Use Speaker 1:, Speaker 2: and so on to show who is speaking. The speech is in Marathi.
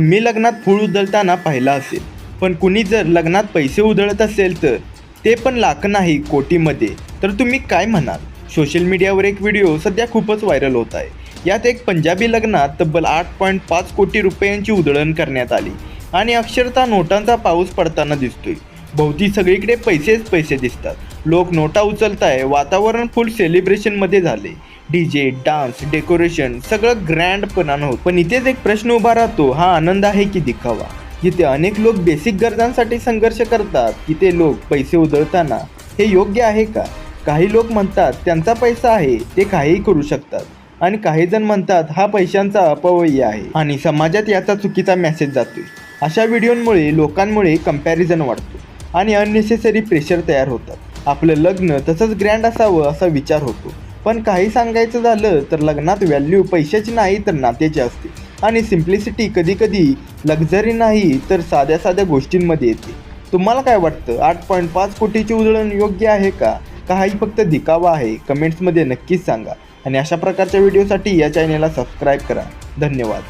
Speaker 1: मी लग्नात फूल उधळताना पाहिलं असेल, पण कुणी जर लग्नात पैसे उधळत असेल तर ते पण लाख नाही कोटीमध्ये, तर तुम्ही काय म्हणाल? सोशल मीडियावर एक व्हिडिओ सध्या खूपच व्हायरल होत आहे. यात एक पंजाबी लग्नात तब्बल 8.5 कोटी रुपयांची उधळण करण्यात आली आणि अक्षरशः नोटांचा पाऊस पडताना दिसतोय. भोवती सगळीकडे पैसेच पैसे दिसतात. लोक नोटा उचलताय, वातावरण फुल सेलिब्रेशनमध्ये झाले. डीजे, डान्स, डेकोरेशन सगळं ग्रँडपणानं होतं. पण इथेच एक प्रश्न उभा राहतो, हा आनंद आहे की दिखावा? जिथे अनेक लोक बेसिक गरजांसाठी संघर्ष करतात, तिथे लोक पैसे उधळताना हे योग्य आहे का? काही लोक म्हणतात त्यांचा पैसा आहे, ते काहीही करू शकतात आणि काही जण म्हणतात हा पैशांचा अपव्यय आहे आणि समाजात याचा चुकीचा मेसेज जातोय. अशा व्हिडिओंमुळे लोकांमुळे कंपॅरिझन वाढतो आणि अननेसेसरी प्रेशर तयार होतात. आपलं लग्न तसंच ग्रँड असावं असा विचार होतो. पण काही सांगायचं झालं तर लग्नात व्हॅल्यू पैशाची नाही तर नात्याची असते आणि सिम्प्लिसिटी कधीकधी लक्झरी नाही तर साध्या साध्या गोष्टींमध्ये येते. तुम्हाला काय वाटतं? 8.5 कोटीची उधळण योग्य आहे का? काही फक्त दिखावा आहे? कमेंट्समध्ये नक्कीच सांगा आणि अशा प्रकारच्या व्हिडिओसाठी या चॅनेलला सबस्क्राईब करा. धन्यवाद.